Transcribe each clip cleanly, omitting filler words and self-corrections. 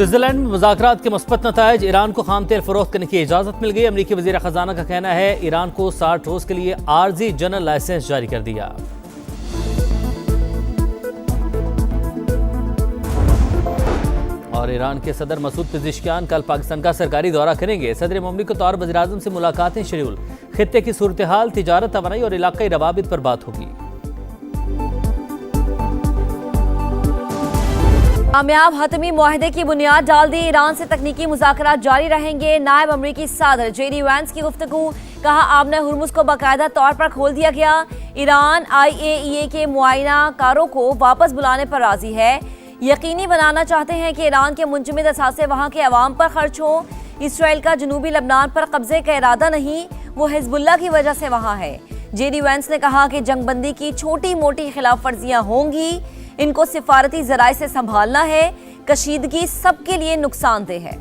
Switzerland में मुज़ाकरात के मुस्बत नताइज, ईरान को खाम तेल फरोख्त करने की इजाज़त मिल गई। अमरीकी वज़ीर ख़ज़ाना का कहना है ईरान को 60 रोज़ के लिए आर्जी जनरल लाइसेंस जारी कर दिया। और ईरान के सदर मसूद पेज़ेश्कियान कल पाकिस्तान का सरकारी दौरा करेंगे। सदर मुमलिकत और वज़ीर आज़म से मुलाकातें शेड्यूल। खित्ते की सूरत हाल, तिजारत, तवानाई और इलाकाई रवाबित पर बात होगी। कामयाब हतमी मुआहदे की बुनियाद डाल दी, ईरान से तकनीकी मुज़ाकरात जारी रहेंगे। नायब अमरीकी सदर जेडी वैंस की गुफ्तगू, कहा आबने हुर्मुज़ को बाकायदा तौर पर खोल दिया गया। ईरान IAEA के मुआयना कारों को वापस बुलाने पर राजी है। यकीनी बनाना चाहते हैं कि ईरान के मुंजमद असासे वहाँ के अवाम पर खर्च हो। इसराइल का जनूबी लबनान पर कब्जे का इरादा नहीं, वो हिजबुल्लाह की वजह से वहाँ है। जेडी वैंस ने कहा कि जंगबंदी की छोटी मोटी खिलाफ वर्जियाँ होंगी, इनको सिफारती जराए से संभालना है। कशीदगी सबके लिए नुकसानदेह है।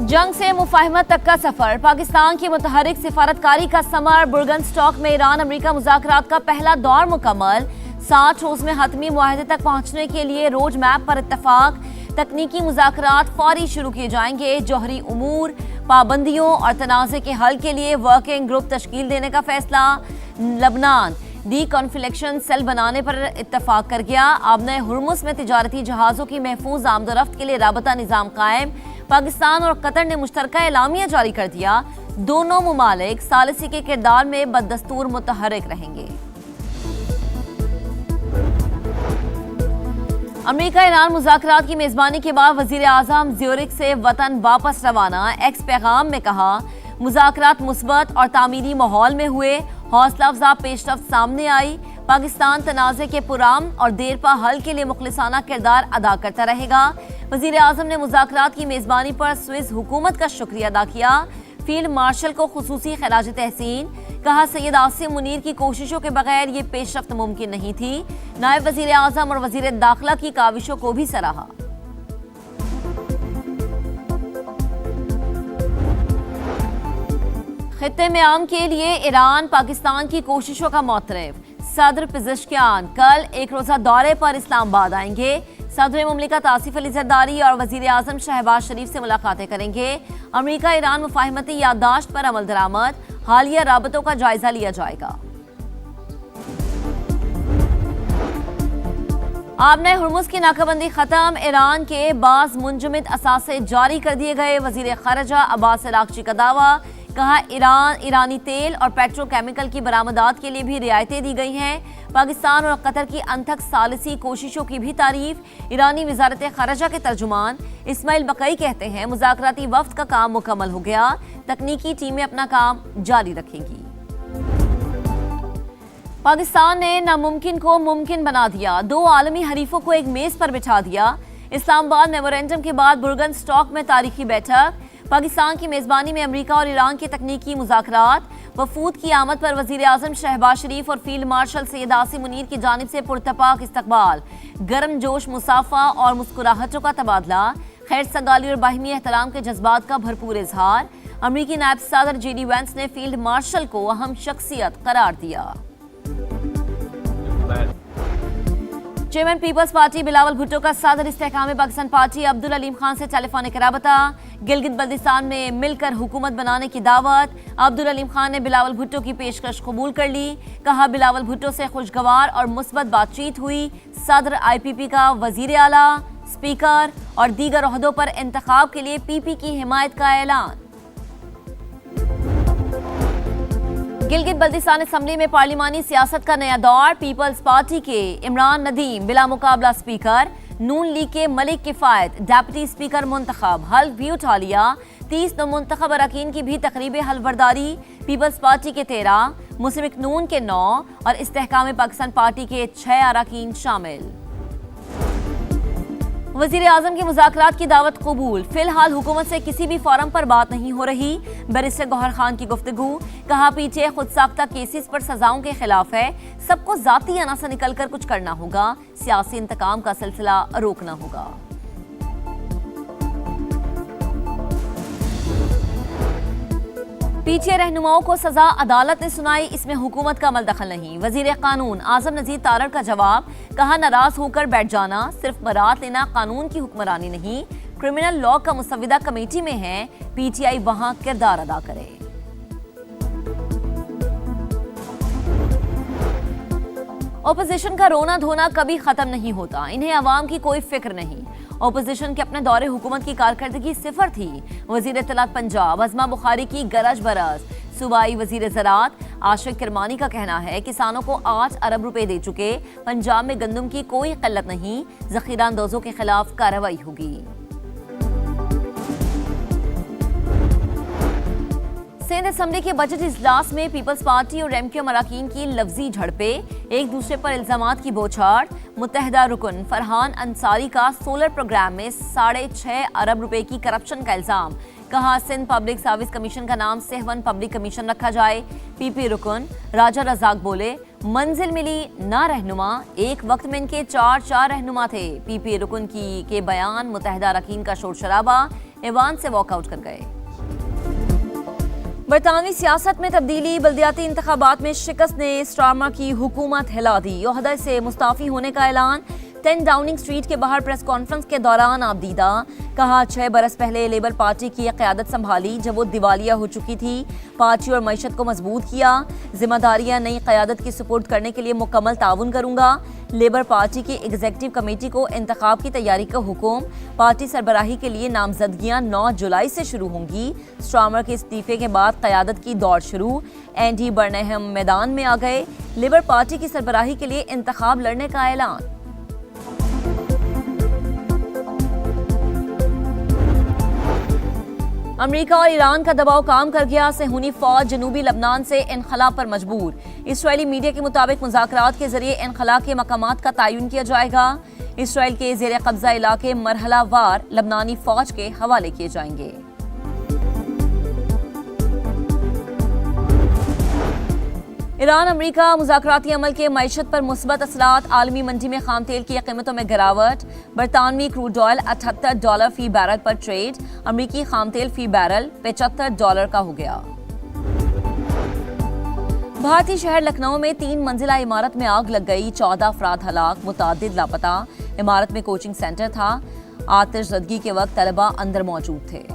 जंग से मुफाहमत तक का सफर, पाकिस्तान की मुतहरिक सिफारतकारी का समर। बुर्गनस्टॉक में ईरान अमेरिका मुज़ाकरात का पहला दौर मुकम्मल। 60 रोज़ में हतमी मुआहदे तक पहुंचने के लिए रोड मैप पर इत्तफाक। तकनीकी मुज़ाकरात फौरी शुरू किए जाएंगे। जौहरी उमूर, पाबंदियों और तनाज़े के हल के लिए वर्किंग ग्रुप तश्कील देने का फैसला। लबनान डी कॉन्फ्लिक्शन सेल बनाने पर इत्तफाक कर गया। आबने हुर्मुज़ में तिजारती जहाज़ों की महफूज आमदोरफ्त के लिए राबता निज़ाम कायम। पाकिस्तान और कतर ने मुश्तरका एलामिया जारी कर दिया। दोनों मुमालिक सालिसी के किरदार में बददस्तूर मुतहर्रिक रहेंगे। अमेरिका ईरान मुज़ाकरात की मेज़बानी के बाद वज़ीर आज़म ज़्यूरिख से वतन वापस रवाना। एक्स पैगाम में कहा मुज़ाकरात मुस्बत और तामीरी माहौल में हुए, हौसला अफजा पेशरफ्त सामने आई। पाकिस्तान तनाज़े के पुराम और देरपा हल के लिए मुखलिसाना किरदार अदा करता रहेगा। वज़ीर आज़म ने मुज़ाकरात की मेज़बानी पर स्विस हुकूमत का शुक्रिया अदा किया। फील्ड मार्शल को खुसूसी खराज तहसीन, कहा सैयद आसिम मुनीर की कोशिशों के बगैर ये पेशरफ्त मुमकिन नहीं थी। नायब वज़ीर आज़म और वज़ीर दाखिला की काविशों को भी सराहा। खित्ते में आम के लिए ईरान पाकिस्तान की कोशिशों का मोतरफ। सदर पेज़ेश्कियान कल एक रोज़ा दौरे पर इस्लामाबाद आएंगे। सदर मुमलिकत आसिफ अली ज़रदारी और वज़ीर आज़म शहबाज शरीफ से मुलाकातें करेंगे। अमेरिका ईरान मुफाहमती याददाश्त पर अमल दरामद, हालिया राबतों का जायजा लिया जाएगा। आबने हुर्मुज़ की नाकाबंदी खत्म, ईरान के बाज़ मुंजमद असासे जारी कर दिए गए। वज़ीर ख़ारजा अब्बास अराग़ची का दावा, कहा ईरानी तेल और पेट्रोकेमिकल की बरामदात के लिए भी रियायतें दी गई हैं। पाकिस्तान और कतर की अनथक सालिसी कोशिशों की भी तारीफ। ईरानी वज़ारत ख़ारजा के तर्जुमान इस्माइल बकई कहते हैं मुज़ाकराती वफ़्द का काम मुकम्मल हो गया, तकनीकी टीमें अपना काम जारी रखेंगी। पाकिस्तान ने नामुमकिन को मुमकिन बना दिया, 2 आलमी हरीफों को एक मेज़ पर बिठा दिया। इस्लामाबाद मेमोरेंडम के बाद बुर्गनस्टॉक में तारीखी बैठक। पाकिस्तान की मेज़बानी में अमेरिका और ईरान के तकनीकी मुज़ाकरात। वफूद की आमद पर वज़ीर आज़म शहबाज शरीफ और फील्ड मार्शल सैयद आसिम मुनीर की जानिब से पुरतपाक इस्तकबाल, गर्म जोश मुसाफा और मुस्कुराहटों का तबादला। खैर सगाली और बाहिमी एहतराम के जज्बात का भरपूर इजहार। अमेरिकी नायब सदर जेडी वैंस ने फील्ड मार्शल को अहम शख्सियत करार दिया। चेयरमैन पीपल्स पार्टी बिलावल भुट्टो का सदर इस्तेहकाम पाकिस्तान पार्टी अब्दुल अलीम खान से टेलीफोनिक राबता। गिलगित बल्दिस्तान में मिलकर हुकूमत बनाने की दावत। अब्दुल अलीम खान ने बिलावल भुट्टो की पेशकश कबूल कर ली। कहा बिलावल भुट्टो से खुशगवार और मुस्बत बातचीत हुई। सदर IPP का वजीर आला, स्पीकर और दीगर ओहदों पर इंतखाब के लिए PP की हिमायत का ऐलान। गिलगित बल्दिस्तान असम्बली में पार्लिमानी सियासत का नया दौर। पीपल्स पार्टी के इमरान नदीम बिला मुकाबला स्पीकर। नून लीग के मलिक किफायत डेप्यूटी स्पीकर मुंतखब, हल्फ भी उठा लिया। 30 मुंतखब अरकान की भी तकरीब हल्फबरदारी। पीपल्स पार्टी के 13, मुस्लिम लीग नून के 9 और इस्तेहकाम पाकिस्तान पार्टी के 6 अरकान शामिल। वज़ीर आज़म की मुज़ाकरात की दावत कबूल। फिलहाल हुकूमत से किसी भी फोरम पर बात नहीं हो रही। बैरिस्टर गौहर खान की गुफ्तगू, कहा PTA खुद साख्ता केसेस पर सजाओं के खिलाफ है। सबको जाती अना से निकल कर कुछ करना होगा। सियासी इंतकाम का सिलसिला रोकना होगा। पीटीआई रहनुमाओं को सजा अदालत ने सुनाई, इसमें हुकूमत का अमल दखल नहीं। वजीर कानून आजम नजीर तारड़ का जवाब, कहा नाराज होकर बैठ जाना, सिर्फ बरात लेना कानून की हुक्मरानी नहीं। क्रिमिनल लॉ का मुसव्विदा कमेटी में है, पीटीआई वहां किरदार अदा करे। ओपोजिशन का रोना धोना कभी खत्म नहीं होता, इन्हें अवाम की कोई फिक्र नहीं। ओपोजिशन के अपने दौरे हुकूमत की कारकर्दगी सिफर थी। वजीर इत्तलात पंजाब अज़मा बुखारी की गरज बरस। सूबाई वजीर ज़राअत आशिक किरमानी का कहना है, किसानों को 8 अरब रुपए दे चुके, पंजाब में गंदम की कोई किल्लत नहीं, ज़ख़ीरा अंदोज़ों के खिलाफ कार्रवाई होगी। सिंध असम्बली के बजट इजलास में पीपल्स पार्टी और एमक्यूएम अरकान की लफ्जी झड़पें, एक दूसरे पर इल्जामात की बौछार। मुत्तहिदा रुकन फरहान अंसारी का सोलर प्रोग्राम में 6.5 अरब रुपए की करप्शन का इल्जाम, कहा सिंध पब्लिक सर्विस कमीशन का नाम सेहवन पब्लिक कमीशन रखा जाए। पीपी रुकन राजा रजाक बोले, मंजिल मिली ना रहनुमा, एक वक्त में इनके 4 रहनुमा थे। पीपी रुकन के बयान मुत्तहिदा अरकान का शोर शराबा, ऐवान से वॉकआउट कर गए। बरतानवी सियासत में तब्दीली, बल्दियाती इंतखाबात में शिकस्त ने स्टारमर की हुकूमत हिला दी। ओहदे से मुस्ताफी होने का ऐलान। 10 डाउनिंग स्ट्रीट के बाहर प्रेस कॉन्फ्रेंस के दौरान आबदीदा, कहा 6 बरस पहले लेबर पार्टी की क़यादत संभाली जब वो दिवालिया हो चुकी थी, पार्टी और मईशत को मजबूत किया। जिम्मेदारियां नई क़यादत की सुपुर्द करने के लिए मुकम्मल ताउन करूंगा। लेबर पार्टी की एग्जीक्यूटिव कमेटी को इंतखाब की तैयारी का हुक्म। पार्टी सरबराही के लिए नामजदगियां 9 जुलाई से शुरू होंगी। स्टारमर के इस्तीफे के बाद क़यादत की दौड़ शुरू। एंडी बर्नहम मैदान में आ गए। लेबर पार्टी की सरबराही के लिए इंतखाब लड़ने का ऐलान। अमेरिका और ईरान का दबाव काम कर गया। सेहूनी फौज जनूबी लबनान से इनखला पर मजबूर। इसराइली मीडिया के मुताबिक मुज़ाकरात के जरिए इनखला के मकामात का तयन किया जाएगा। इसराइल के ज़ेर कब्जा इलाके मरहलावार लबनानी फौज के हवाले किए जाएंगे। ईरान अमेरिका मुज़ाकराती अमल के मईशत पर मुस्बत असरात। आलमी मंडी में खाम तेल की कीमतों में गिरावट। बरतानवी क्रूड ऑयल $78 फी बैरल पर ट्रेड। अमरीकी खाम तेल फी बैरल $75 का हो गया। भारतीय शहर लखनऊ में 3 मंजिला इमारत में आग लग गई, 14 अफराद हलाक, मुतादिद लापता। इमारत में कोचिंग सेंटर था। आतिशज़दगी के वक्त तलबा अंदर मौजूद थे।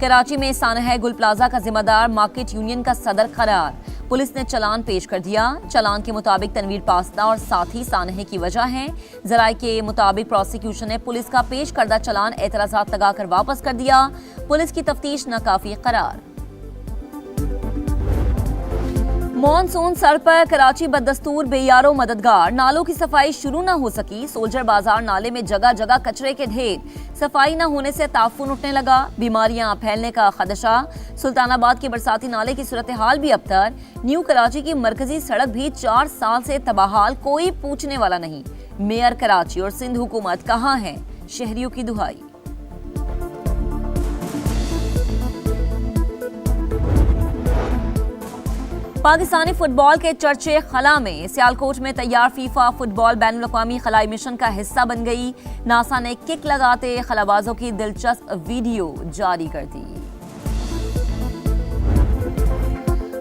कराची में सानह गुल प्लाजा का जिम्मेदार मार्केट यूनियन का सदर करार। पुलिस ने चलान पेश कर दिया। चलान के मुताबिक तनवीर पास्ता और साथी सानह की वजह है। जराये के मुताबिक प्रोसिक्यूशन ने पुलिस का पेश करदा चलान एतराजात लगाकर वापस कर दिया। पुलिस की तफ्तीश नाकाफी करार। मॉनसून सर पर कराची बदस्तूर बेयारो मददगार। नालों की सफाई शुरू न हो सकी। सोल्जर बाजार नाले में जगह जगह कचरे के ढेर। सफाई न होने से ताफुन उठने लगा। बीमारियां फैलने का खदशा। सुल्तानाबाद के बरसाती नाले की सूरत हाल भी अबतर। न्यू कराची की मरकजी सड़क भी 4 साल से तबाहाल, कोई पूछने वाला नहीं। मेयर कराची और सिंध हुकूमत कहाँ है? शहरियों की दुहाई। पाकिस्तानी फुटबॉल के चर्चे खला में। सियालकोट में तैयार फीफा फुटबॉल बैनुल अक़वामी खलाई मिशन का हिस्सा बन गई। नासा ने किक लगाते खलाबाजों की दिलचस्प वीडियो जारी कर दी।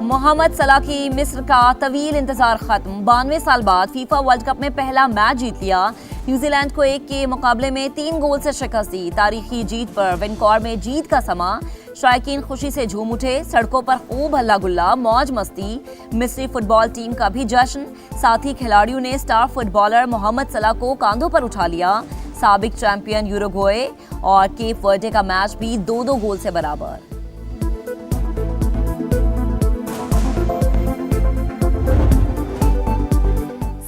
मोहम्मद सलाह की मिस्र का तवील इंतजार खत्म। 92 साल बाद फीफा वर्ल्ड कप में पहला मैच जीत लिया। न्यूजीलैंड को 1 के मुकाबले में 3 गोल से शिकस्त दी। तारीखी जीत पर वेनकॉर में जीत का समा। शायकीन खुशी से झूम उठे। सड़कों पर खूब हल्ला गुल्ला, मौज मस्ती। मिस्री फुटबॉल टीम का भी जश्न। साथी खिलाड़ियों ने स्टार फुटबॉलर मोहम्मद सलाह को कांधों पर उठा लिया। साबिक चैंपियन यूरुग्वे और केप वर्डे का मैच भी 2-2 गोल से बराबर।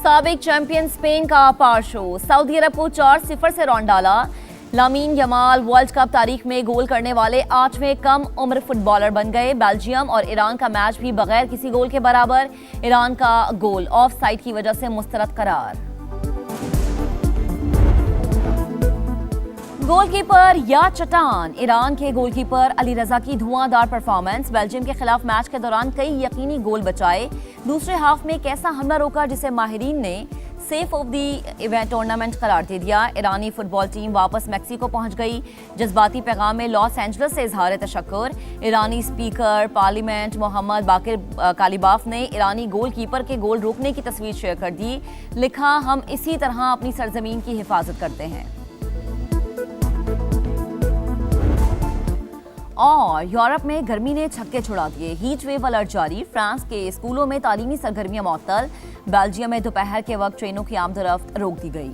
साबिक चैंपियन स्पेन का पार शो। सऊदी अरब को 4-0 से रौंद डाला। लामीन यमाल वर्ल्ड कप तारीख में गोल करने वाले 8वें कम उम्र फुटबॉलर बन गए। बेल्जियम और ईरान का मैच भी बगैर किसी गोल के बराबर। ईरान का गोल ऑफ साइड की वजह से मुस्तरद करार। गोलकीपर या चट्टान। ईरान के गोलकीपर अली रजा की धुआंधार परफॉर्मेंस। बेल्जियम के खिलाफ मैच के दौरान कई यकीनी गोल बचाए। दूसरे हाफ में एक ऐसा हमला रोका जिसे माहिरीन ने safe of the event tournament करार दे दिया। ईरानी फुटबॉल टीम वापस मैक्सिको पहुंच गई। जज्बाती पैगाम में लॉस एंजल्स से इजहार तशक्कुर। ईरानी स्पीकर पार्लियामेंट मोहम्मद बाकिर कालीबाफ ने ईरानी गोलकीपर के गोल रोकने की तस्वीर शेयर कर दी। लिखा, हम इसी तरह अपनी सरजमीन की हिफाजत करते हैं। और यूरोप में गर्मी ने छक्के छुड़ा दिए। हीट वेव अलर्ट जारी। फ्रांस के स्कूलों में तालीमी सरगर्मियां मुअत्तल। बेल्जियम में दोपहर के वक्त ट्रेनों की आमदोरफ्त रोक दी गई।